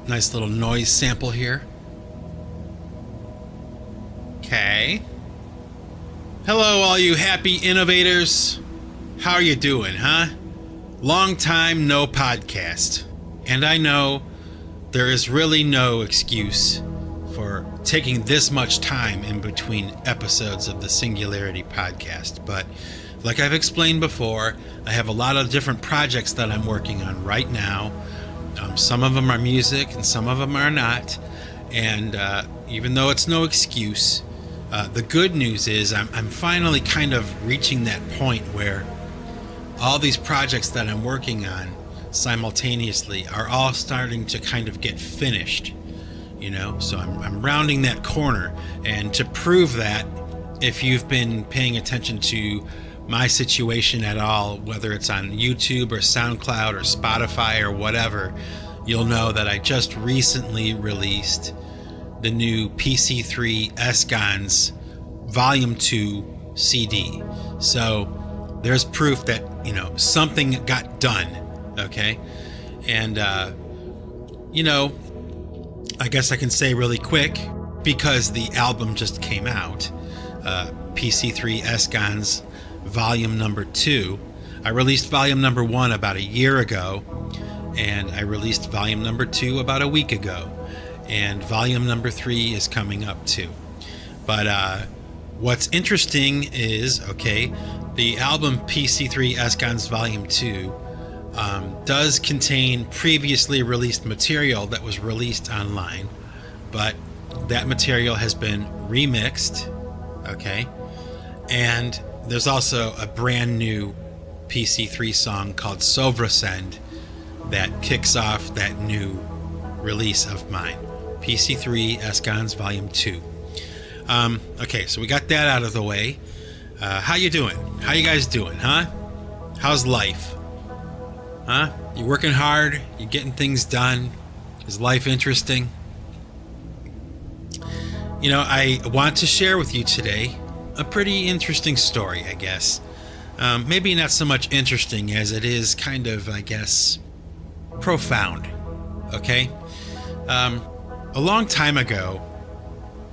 Nice little noise sample here. Okay. Hello, all you happy innovators. How are you doing, huh? Long time no podcast. And I know there is really no excuse for taking this much time in between episodes of the Singularity Podcast. But like I've explained before, I have a lot of different projects that I'm working on right now. Some of them are music and some of them are not. And even though it's no excuse, the good news is I'm finally kind of reaching that point where all these projects that I'm working on simultaneously are all starting to kind of get finished, you know? So I'm rounding that corner. And to prove that, if you've been paying attention to my situation at all, whether it's on YouTube or SoundCloud or Spotify or whatever, you'll know that I just recently released the new PC3 Escons Volume 2 CD. So there's proof that, you know, something got done, okay? And, you know, I guess I can say really quick, because the album just came out, PC3 Escons Volume number 2. I released volume number 1 about a year ago, and I released volume number 2 about a week ago, and volume number 3 is coming up too. But what's interesting is, okay, the album PC3 Escons Volume 2 does contain previously released material that was released online, but that material has been remixed, okay, and there's also a brand new PC3 song called Sovrasend that kicks off that new release of mine, PC3 Escons Volume 2. Okay, so we got that out of the way. How you doing? How you guys doing, huh? How's life? Huh? You working hard? You getting things done? Is life interesting? You know, I want to share with you today a pretty interesting story, I guess. Maybe not so much interesting as it is kind of, I guess, profound. Okay? A long time ago,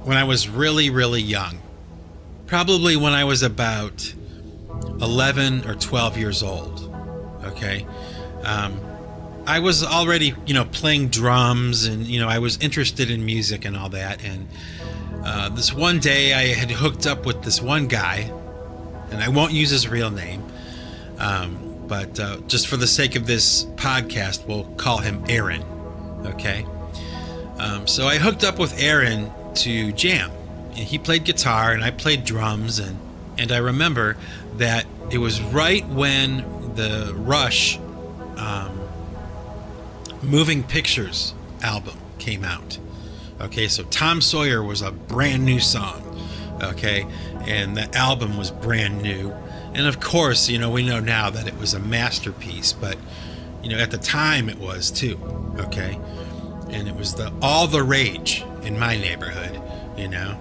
when I was really, really young, probably when I was about 11 or 12 years old, okay, I was already, you know, playing drums, and, you know, I was interested in music and all that, and this one day I had hooked up with this one guy, and I won't use his real name, but just for the sake of this podcast, we'll call him Erin, okay? So I hooked up with Erin to jam. And he played guitar and I played drums, and I remember that it was right when the Rush Moving Pictures album came out. Okay, so Tom Sawyer was a brand new song, okay, and the album was brand new. And of course, you know, we know now that it was a masterpiece, but, you know, at the time it was too, okay? And it was all the rage in my neighborhood, you know?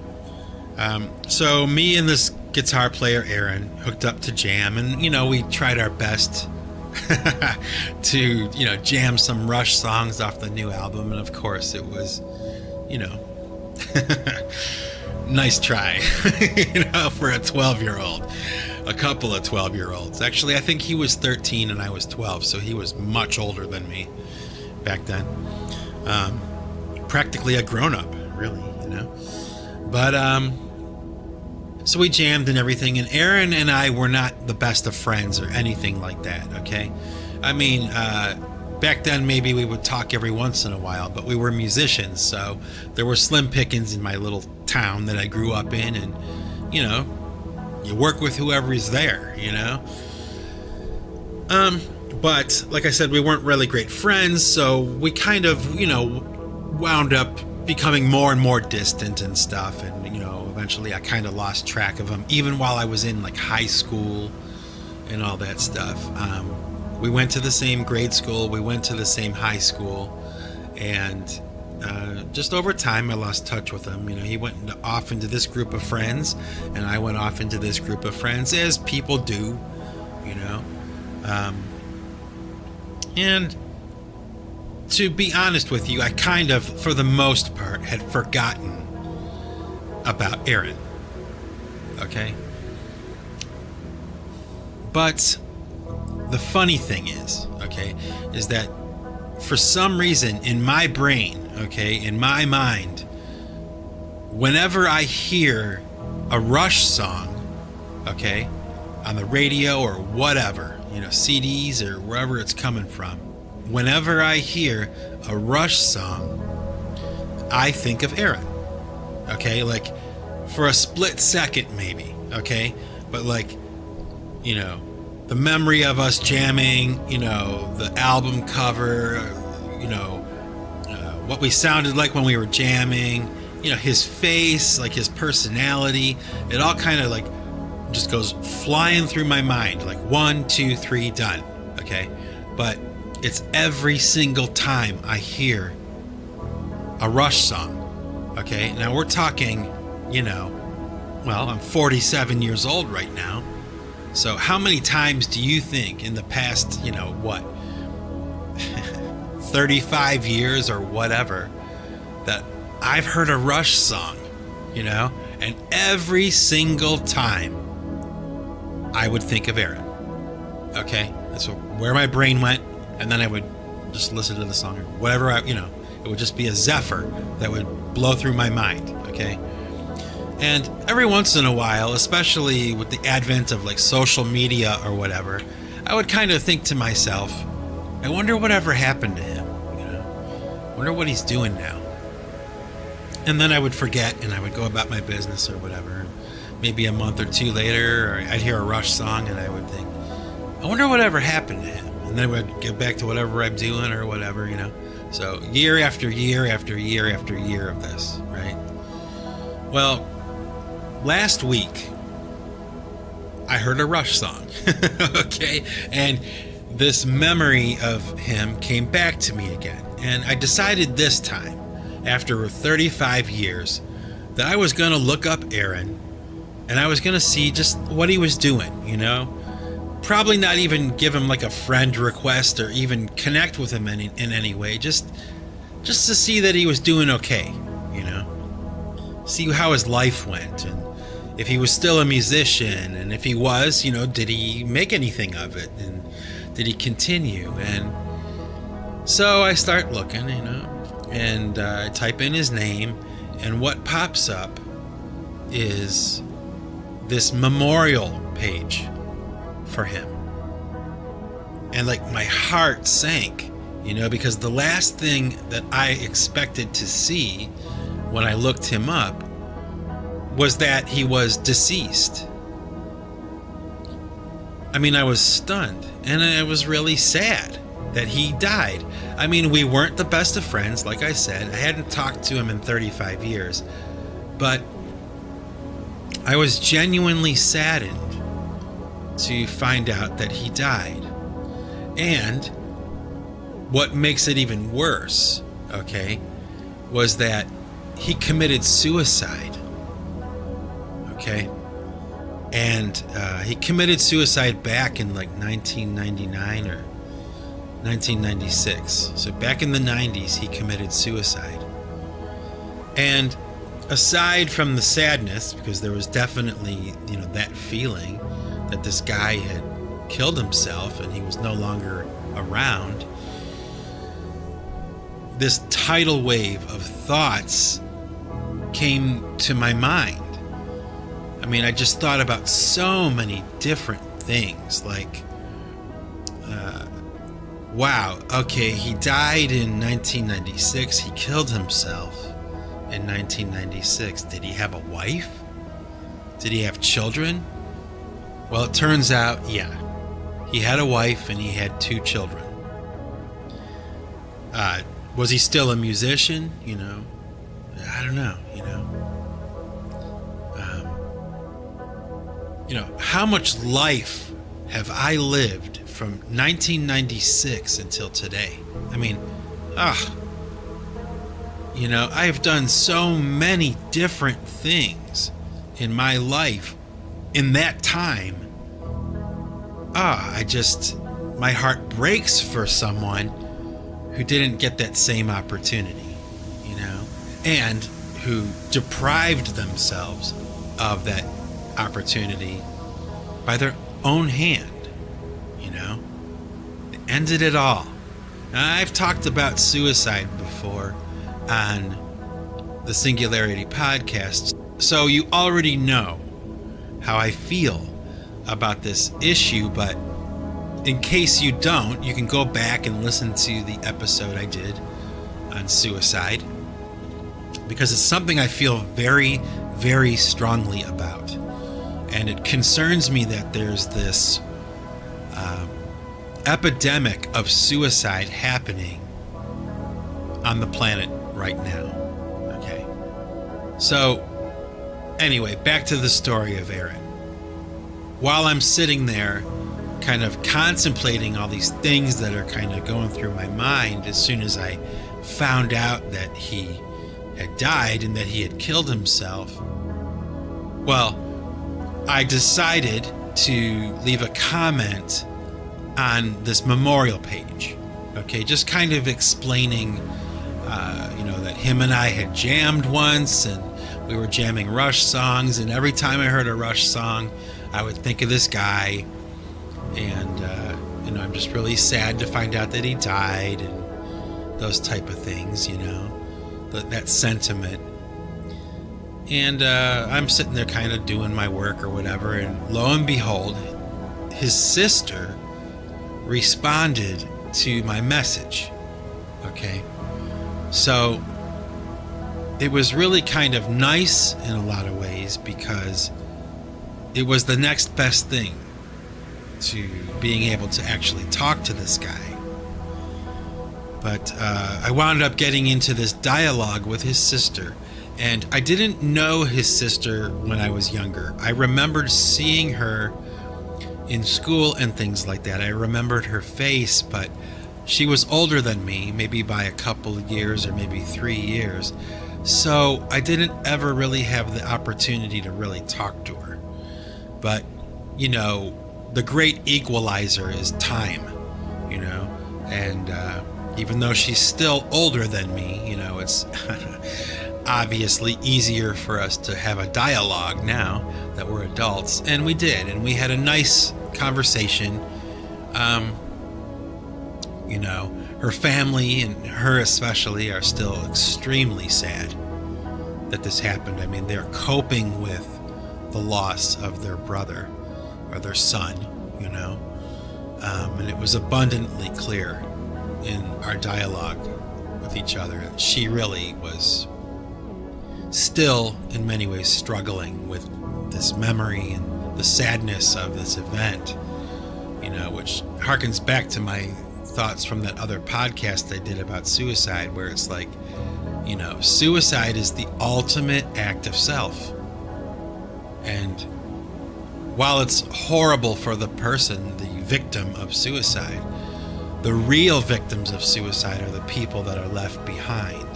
So me and this guitar player, Erin, hooked up to jam, and, you know, we tried our best to, you know, jam some Rush songs off the new album. And of course it was, you know, nice try, you know, for a 12-year-old, a couple of 12-year-olds. Actually, I think he was 13 and I was 12, so he was much older than me back then. Practically a grown-up, really, you know. But so we jammed and everything, and Erin and I were not the best of friends or anything like that, okay? I mean, back then maybe we would talk every once in a while, but we were musicians, so there were slim pickings in my little town that I grew up in, and, you know, you work with whoever's there, you know? But like I said, we weren't really great friends, so we kind of, you know, wound up becoming more and more distant and stuff, and, you know, eventually I kind of lost track of him, even while I was in, like, high school and all that stuff. We went to the same grade school, we went to the same high school, and just over time I lost touch with him. You know, he went off into this group of friends, and I went off into this group of friends, as people do, you know. And to be honest with you, I kind of, for the most part, had forgotten about Erin. Okay? But the funny thing is, okay, is that for some reason in my brain, okay, in my mind, whenever I hear a Rush song, okay, on the radio or whatever, CDs or wherever it's coming from, whenever I hear a Rush song, I think of Erin. Okay, like for a split second maybe, okay? But like, the memory of us jamming, the album cover, what we sounded like when we were jamming, his face, like his personality, it all kind of like just goes flying through my mind, like 1, 2, 3, done, okay? But it's every single time I hear a Rush song, okay? Now we're talking, I'm 47 years old right now. So how many times do you think in the past, 35 years or whatever, that I've heard a Rush song, and every single time I would think of Erin. Okay? That's where my brain went, and then I would just listen to the song or whatever, it would just be a zephyr that would blow through my mind, okay? And every once in a while, especially with the advent of like social media or whatever, I would kind of think to myself, I wonder whatever happened to him, I wonder what he's doing now. And then I would forget and I would go about my business or whatever. Maybe a month or two later, I'd hear a Rush song and I would think, I wonder whatever happened to him. And then I would get back to whatever I'm doing or whatever, So year after year after year after year of this, right? Well, last week, I heard a Rush song, okay? And this memory of him came back to me again. And I decided this time, after 35 years, that I was going to look up Erin and I was going to see just what he was doing, Probably not even give him like a friend request or even connect with him in any way, just to see that he was doing okay, See how his life went and if he was still a musician, and if he was, did he make anything of it and did he continue? And so I start looking, and I type in his name, and what pops up is this memorial page for him. And like my heart sank, because the last thing that I expected to see when I looked him up was that he was deceased. I mean, I was stunned, and I was really sad that he died. I mean, we weren't the best of friends, like I said. I hadn't talked to him in 35 years, but I was genuinely saddened to find out that he died. And what makes it even worse, okay, was that he committed suicide, okay? And he committed suicide back in like 1999 or 1996. So back in the 90s, he committed suicide. And aside from the sadness, because there was definitely, that feeling that this guy had killed himself and he was no longer around, this tidal wave of thoughts came to my mind. I mean, I just thought about so many different things, like, wow, okay, he died in 1996, he killed himself in 1996. Did he have a wife? Did he have children? Well, it turns out, yeah, he had a wife and he had 2 children. Was he still a musician? I don't know, how much life have I lived from 1996 until today? I mean, I have done so many different things in my life in that time. My heart breaks for someone who didn't get that same opportunity, and who deprived themselves of that opportunity by their own hand, It ended it all. Now, I've talked about suicide before on the Singularity Podcast, so you already know how I feel about this issue, but in case you don't, you can go back and listen to the episode I did on suicide, because it's something I feel very, very strongly about. And it concerns me that there's this epidemic of suicide happening on the planet right now. Okay. So, anyway, back to the story of Erin. While I'm sitting there kind of contemplating all these things that are kind of going through my mind, as soon as I found out that he had died and that he had killed himself, well, I decided to leave a comment on this memorial page. Okay, just kind of explaining, that him and I had jammed once, and we were jamming Rush songs, and every time I heard a Rush song, I would think of this guy, and, I'm just really sad to find out that he died, and those type of things, that sentiment. And I'm sitting there kind of doing my work or whatever, and lo and behold, his sister responded to my message. Okay, so it was really kind of nice in a lot of ways, because it was the next best thing to being able to actually talk to this guy. But I wound up getting into this dialogue with his sister, and I didn't know his sister when I was younger. I remembered seeing her in school and things like that. I remembered her face, but she was older than me, maybe by a couple of years or maybe 3 years. So I didn't ever really have the opportunity to really talk to her. But, the great equalizer is time, and even though she's still older than me, it's obviously easier for us to have a dialogue now that we're adults, and we did, and we had a nice conversation. Her family, and her especially, are still extremely sad that this happened. I mean, they're coping with the loss of their brother or their son, and it was abundantly clear in our dialogue with each other that she really was still in many ways struggling with this memory and the sadness of this event, which harkens back to my thoughts from that other podcast I did about suicide, where it's like, suicide is the ultimate act of self. And while it's horrible for the person, the victim of suicide, the real victims of suicide are the people that are left behind.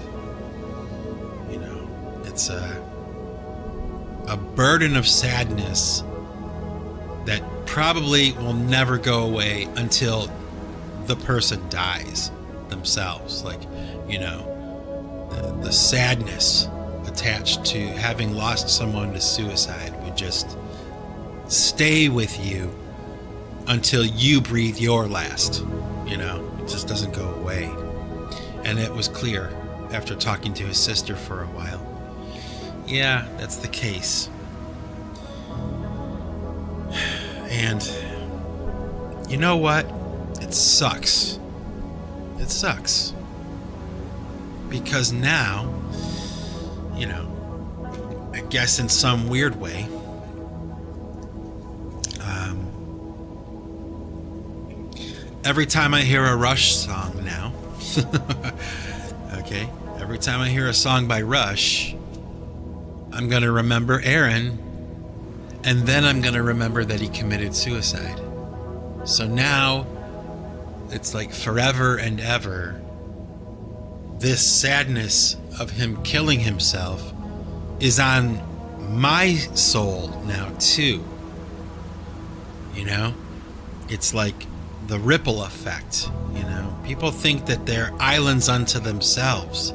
It's a burden of sadness that probably will never go away until the person dies themselves. Like, the sadness attached to having lost someone to suicide would just stay with you until you breathe your last. It just doesn't go away. And it was clear after talking to his sister for a while. Yeah, that's the case. And you know what? It sucks. It sucks. Because now, I guess in some weird way, every time I hear a Rush song now, okay, every time I hear a song by Rush, I'm going to remember Erin, and then I'm going to remember that he committed suicide. So now, it's like forever and ever, this sadness of him killing himself is on my soul now too. It's like the ripple effect. People think that they're islands unto themselves,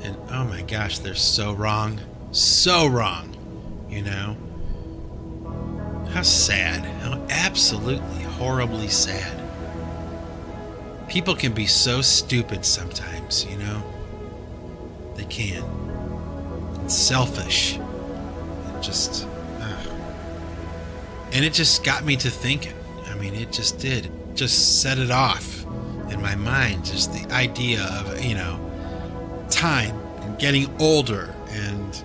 and oh my gosh, they're so wrong. How sad. How absolutely horribly sad. People can be so stupid sometimes, They can. And selfish. And just... And it just got me to thinking. It just did. It just set it off in my mind. Just the idea of, time and getting older and,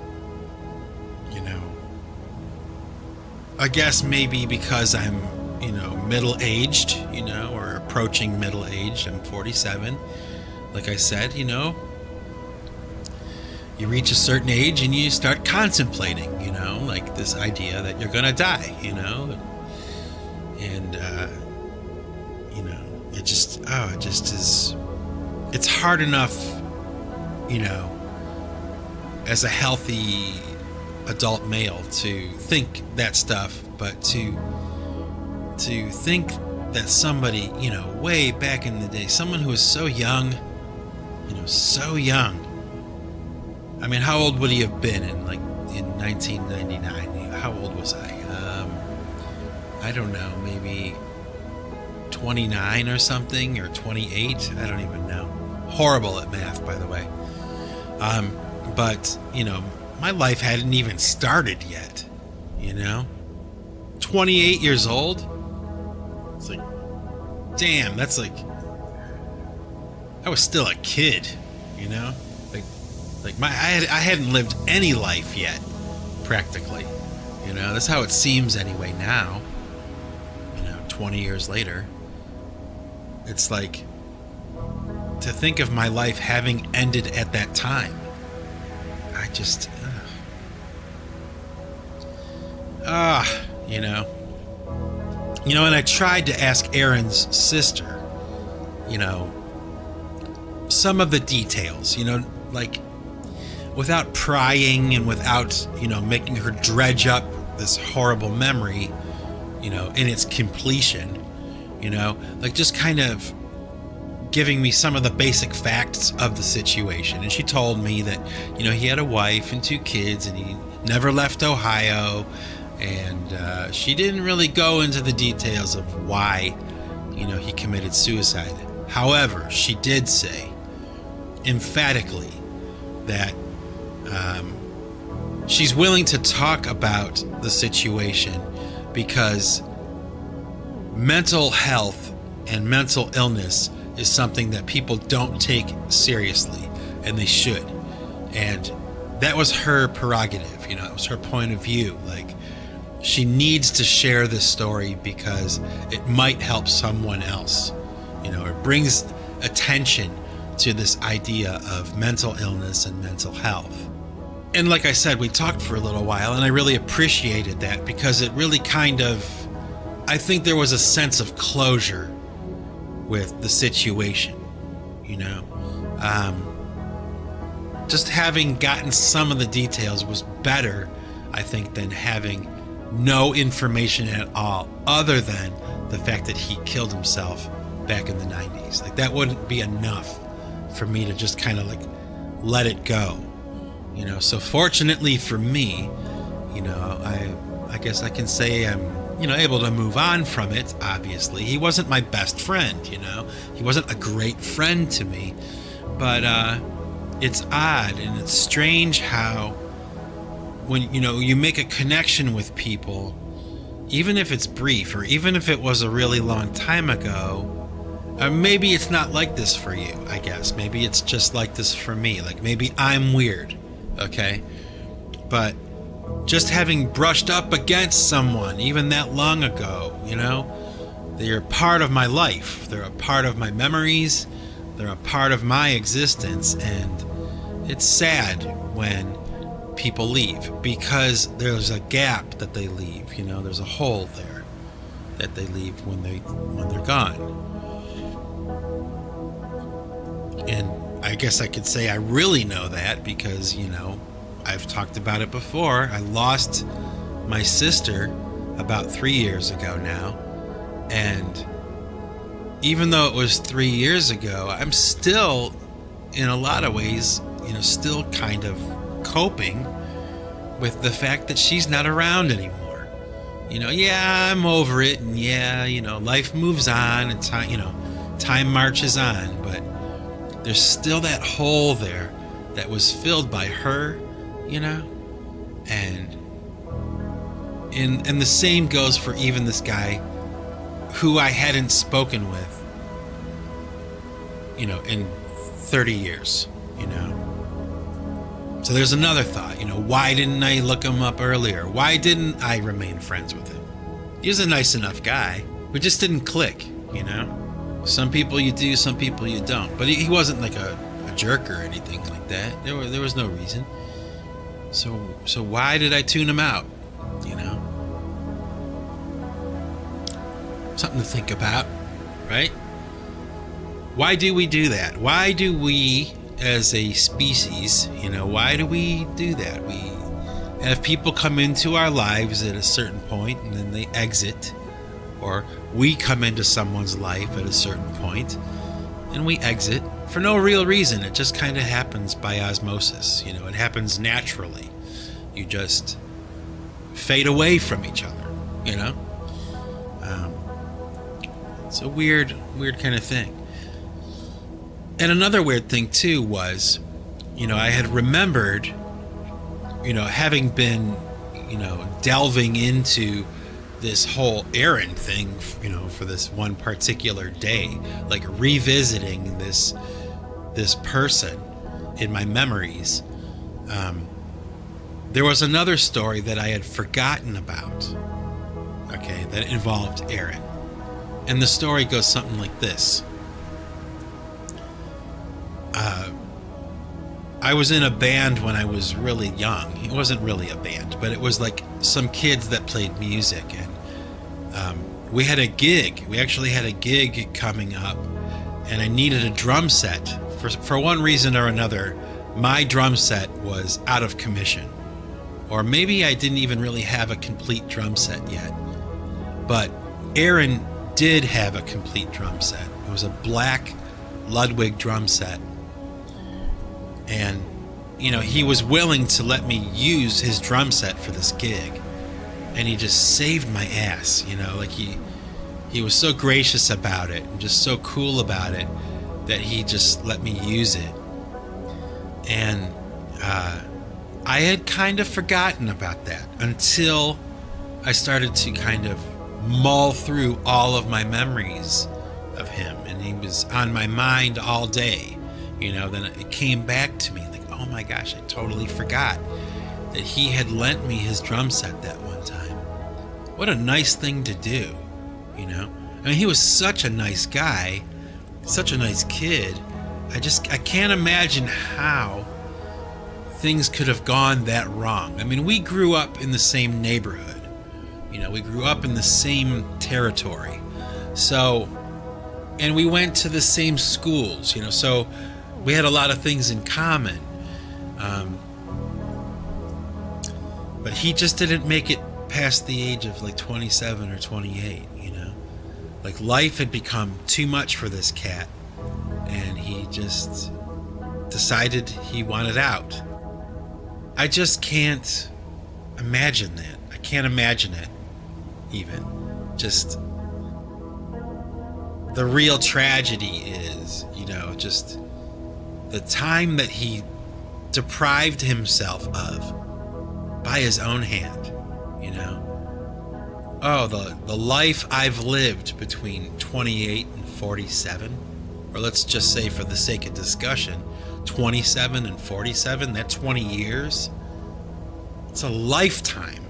I guess maybe because I'm, middle-aged, or approaching middle-aged. I'm 47. Like I said, you reach a certain age and you start contemplating, like this idea that you're gonna die, and it just is. It's hard enough, as a healthy adult male to think that stuff, but to think that somebody, way back in the day, someone who was so young, so young. How old would he have been in 1999? How old was I? I don't know, maybe 29 or something, or 28. I don't even know. Horrible at math, by the way. But, my life hadn't even started yet, 28 years old? It's like, damn, that's like, I was still a kid, I hadn't lived any life yet, practically. That's how it seems anyway now. 20 years later. It's like, to think of my life having ended at that time. I just, and I tried to ask Erin's sister, some of the details, without prying and without, making her dredge up this horrible memory, in its completion, just kind of giving me some of the basic facts of the situation. And she told me that, he had a wife and 2 kids and he never left Ohio. And she didn't really go into the details of why, he committed suicide. However, she did say emphatically that she's willing to talk about the situation because mental health and mental illness is something that people don't take seriously, and they should. And that was her prerogative, it was her point of view. She needs to share this story because it might help someone else. It brings attention to this idea of mental illness and mental health. And like I said, we talked for a little while, and I really appreciated that because it really I think there was a sense of closure with the situation, just having gotten some of the details was better, I think, than having no information at all other than the fact that he killed himself back in the 90s. That wouldn't be enough for me to just kind of let it go, so fortunately for me, I guess I can say I'm able to move on from it. Obviously, he wasn't my best friend, he wasn't a great friend to me, but it's odd and it's strange how when you make a connection with people, even if it's brief or even if it was a really long time ago, maybe it's not like this for you, I guess. Maybe it's just like this for me. Maybe I'm weird, okay? But just having brushed up against someone even that long ago, they're a part of my life. They're a part of my memories. They're a part of my existence. And it's sad when people leave because there's a gap that they leave, there's a hole there that they leave when they're gone. And I guess I could say I really know that because, I've talked about it before. I lost my sister about 3 years ago now, and even though it was 3 years ago, I'm still, in a lot of ways, still kind of coping with the fact that she's not around anymore. Yeah, I'm over it, and yeah, life moves on, and time marches on, but there's still that hole there that was filled by her, and the same goes for even this guy who I hadn't spoken with, in 30 years, So there's another thought, why didn't I look him up earlier? Why didn't I remain friends with him? He was a nice enough guy. We just didn't click, Some people you do, some people you don't. But he wasn't like a jerk or anything like that. There was no reason. So why did I tune him out? Something to think about, right? Why do we do that? Why do we, as a species, why do we do that? We have people come into our lives at a certain point and then they exit, or we come into someone's life at a certain point and we exit for no real reason. It just kind of happens by osmosis. It happens naturally. You just fade away from each other, It's a weird kind of thing. And another weird thing too was, I had remembered, having been, delving into this whole Erin thing, for this one particular day, like revisiting this person in my memories. There was another story that I had forgotten about, okay, that involved Erin. And the story goes something like this. I was in a band when I was really young. It wasn't really a band, but it was like some kids that played music. And we had a gig. We actually had a gig coming up. And I needed a drum set. For one reason or another, my drum set was out of commission. Or maybe I didn't even really have a complete drum set yet. But Erin did have a complete drum set. It was a black Ludwig drum set. And, he was willing to let me use his drum set for this gig. And he just saved my ass, like he was so gracious about it and just so cool about it that he just let me use it. And I had kind of forgotten about that until I started to kind of mull through all of my memories of him, and he was on my mind all day. Then it came back to me like, oh my gosh, I totally forgot that he had lent me his drum set that one time. What a nice thing to do, he was such a nice guy, such a nice kid. I can't imagine how things could have gone that wrong. We grew up in the same neighborhood. We grew up in the same territory. So, and we went to the same schools, so we had a lot of things in common. But he just didn't make it past the age of like 27 or 28, Like life had become too much for this cat, and he just decided he wanted out. I just can't imagine that. I can't imagine it, even. Just the real tragedy is, just the time that he deprived himself of by his own hand, Oh, the life I've lived between 28 and 47, or let's just say for the sake of discussion, 27 and 47, that's 20 years. It's a lifetime.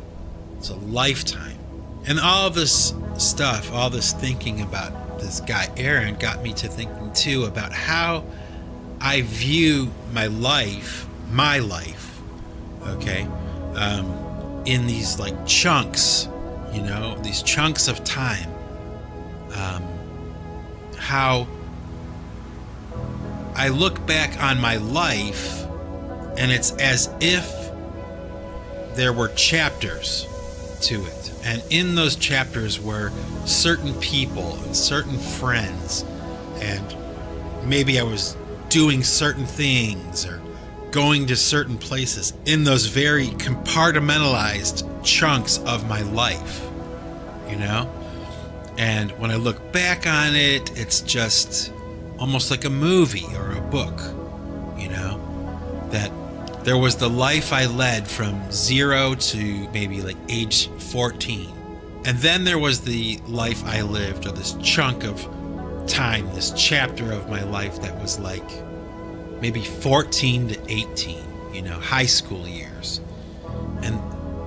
It's a lifetime. And all this stuff, all this thinking about this guy Erin got me to thinking too about how I view my life, okay, in these like chunks, these chunks of time. How I look back on my life and it's as if there were chapters, to it. And in those chapters were certain people and certain friends, and maybe I was doing certain things or going to certain places in those very compartmentalized chunks of my life, you know? And when I look back on it, it's just almost like a movie or a book, you know? That there was the life I led from 0 to maybe like age 14. And then there was the life I lived, or this chunk of time, this chapter of my life that was like maybe 14 to 18, you know, high school years. And,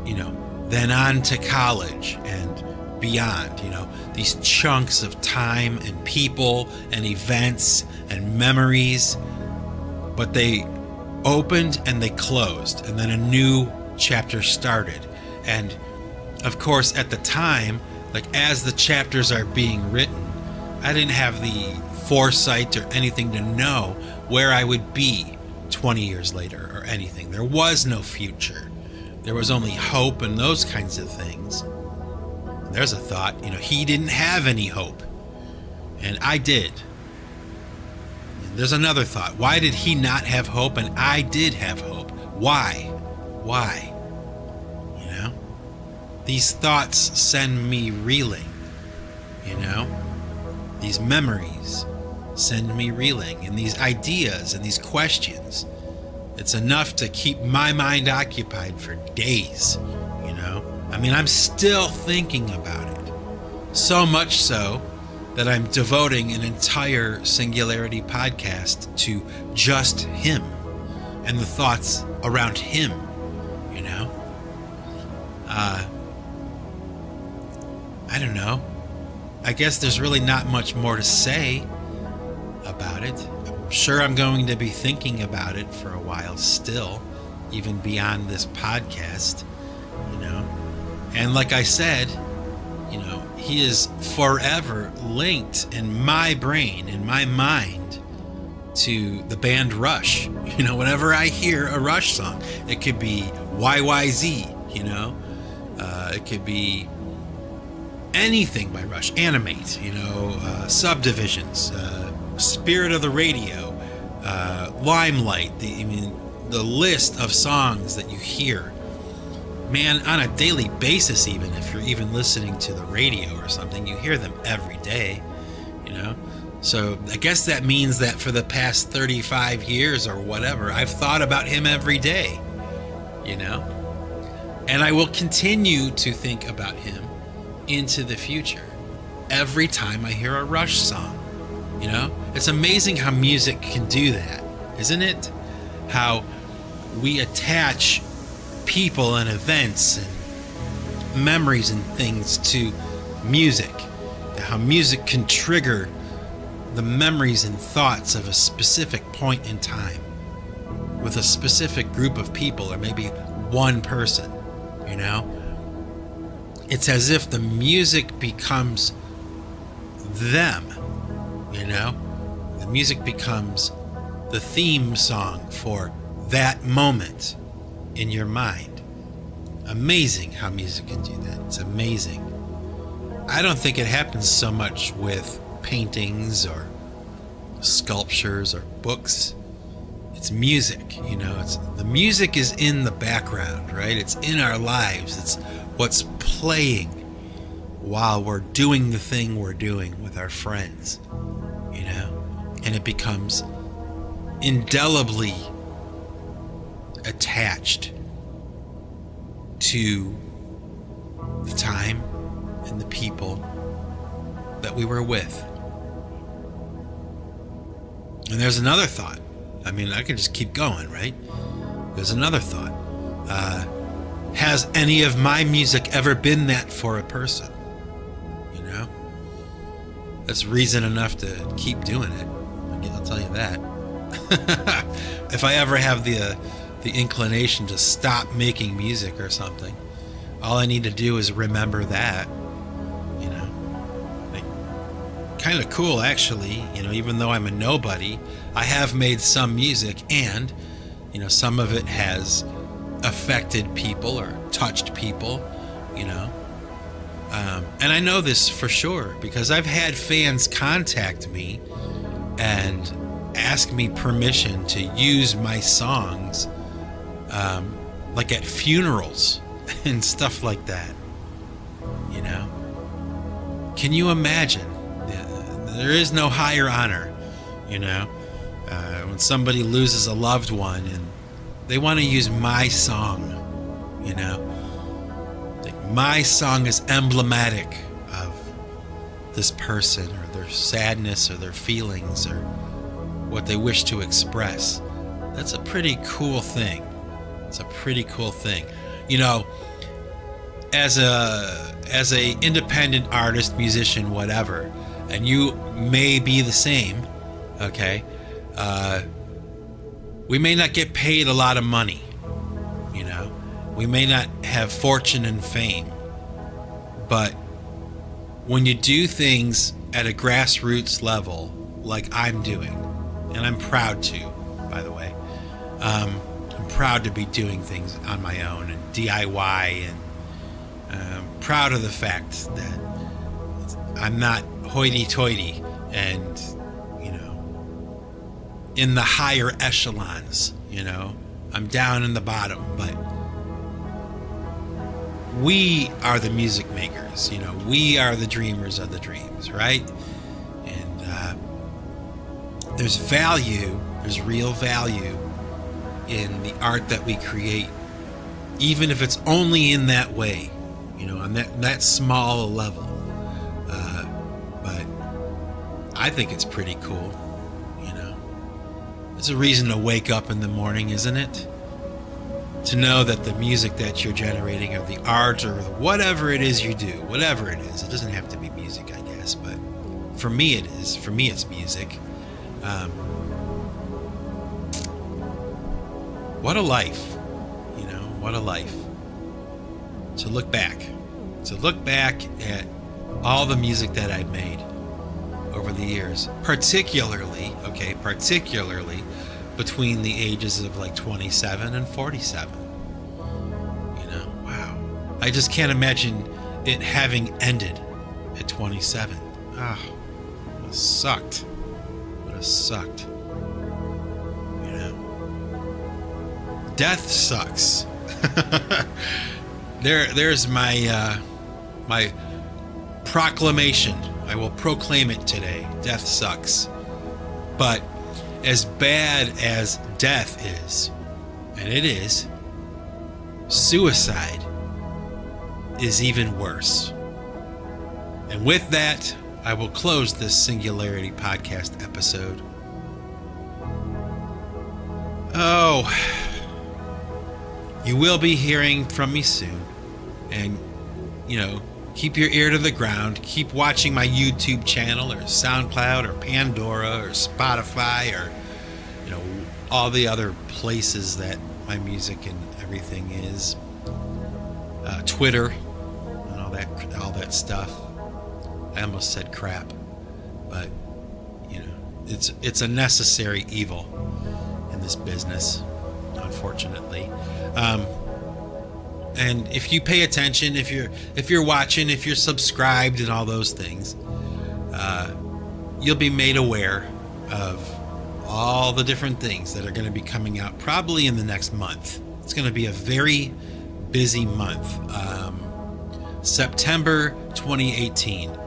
you know, then on to college and beyond, you know, these chunks of time and people and events and memories. But they opened and they closed, and then a new chapter started. And of course, at the time, like as the chapters are being written, I didn't have the foresight or anything to know where I would be 20 years later or anything. There was no future. There was only hope and those kinds of things. And there's a thought, you know, he didn't have any hope, and I did. And there's another thought. Why did he not have hope and I did have hope? Why? Why? You know? These thoughts send me reeling, you know? These memories send me reeling, and these ideas and these questions. It's enough to keep my mind occupied for days, you know? I mean, I'm still thinking about it. So much so that I'm devoting an entire Singularity podcast to just him and the thoughts around him, you know? I don't know. I guess there's really not much more to say about it. I'm sure I'm going to be thinking about it for a while still, even beyond this podcast, you know. And like I said, you know, he is forever linked in my brain, in my mind, to the band Rush. You know, whenever I hear a Rush song, it could be YYZ, you know, it could be anything by Rush, Animate, you know, Subdivisions, Spirit of the Radio, Limelight, the list of songs that you hear, man, on a daily basis. Even if you're even listening to the radio or something, you hear them every day, you know. So I guess that means that for the past 35 years or whatever, I've thought about him every day, you know, and I will continue to think about him into the future every time I hear a Rush song. You know, it's amazing how music can do that, isn't it? How we attach people and events and memories and things to music. How music can trigger the memories and thoughts of a specific point in time with a specific group of people, or maybe one person, you know? It's as if the music becomes them, you know? The music becomes the theme song for that moment in your mind. Amazing how music can do that. It's amazing. I don't think it happens so much with paintings or sculptures or books. It's music, you know. It's the music is in the background, right? It's in our lives. It's what's playing while we're doing the thing we're doing with our friends, you know, and it becomes indelibly attached to the time and the people that we were with. And there's another thought. I mean, I could just keep going, right? There's another thought. Has any of my music ever been that for a person? You know? That's reason enough to keep doing it. I'll tell you that. If I ever have the inclination to stop making music or something, all I need to do is remember that, you know. Like, kind of cool, actually, you know, even though I'm a nobody, I have made some music, and, you know, some of it has affected people or touched people, you know. And I know this for sure because I've had fans contact me and ask me permission to use my songs, like at funerals and stuff like that, you know. Can you imagine? There is no higher honor, you know, when somebody loses a loved one and they want to use my song, you know. Like my song is emblematic of this person or their sadness or their feelings or what they wish to express. That's a pretty cool thing. It's a pretty cool thing. You know, as a independent artist, musician, whatever, and you may be the same, okay? We may not get paid a lot of money, you know? We may not have fortune and fame, but when you do things at a grassroots level, like I'm doing, and I'm proud to, by the way, I'm proud to be doing things on my own and DIY, and proud of the fact that I'm not hoity-toity and, you know, in the higher echelons, you know. I'm down in the bottom, but we are the music makers, you know. We are the dreamers of the dreams, right? And there's value, there's real value in the art that we create, even if it's only in that way, you know, on that small level. But I think it's pretty cool, you know. It's a reason to wake up in the morning, isn't it? To know that the music that you're generating or the art or whatever it is you do, whatever it is, it doesn't have to be music, I guess, but for me it is. For me it's music. What a life, you know, what a life. To look back at all the music that I've made over the years, particularly between the ages of like 27 and 47. You know, wow. I just can't imagine it having ended at 27. Ah, it would have sucked. Would have sucked. You know, death sucks. There's my my proclamation. I will proclaim it today. Death sucks. But as bad as death is, and it is, suicide is even worse. And with that, I will close this Singularity Podcast episode. Oh, you will be hearing from me soon. And, you know, keep your ear to the ground. Keep watching my YouTube channel or Soundcloud or Pandora or Spotify or, you know, all the other places that my music and everything is. Twitter and all that stuff. I almost said crap, but you know, it's a necessary evil in this business, unfortunately. And if you pay attention, if you're watching, if you're subscribed and all those things, you'll be made aware of all the different things that are going to be coming out probably in the next month. It's going to be a very busy month. September 2018,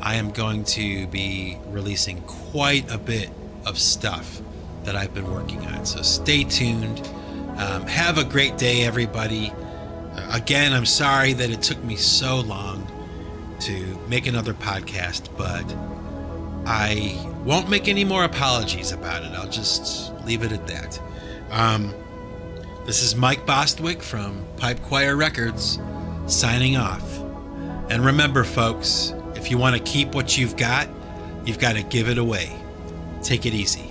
I am going to be releasing quite a bit of stuff that I've been working on. So stay tuned. Have a great day, everybody. Again, I'm sorry that it took me so long to make another podcast, but I won't make any more apologies about it. I'll just leave it at that. This is Mike Bostwick from Pipe Choir Records, signing off. And remember, folks, if you want to keep what you've got to give it away. Take it easy.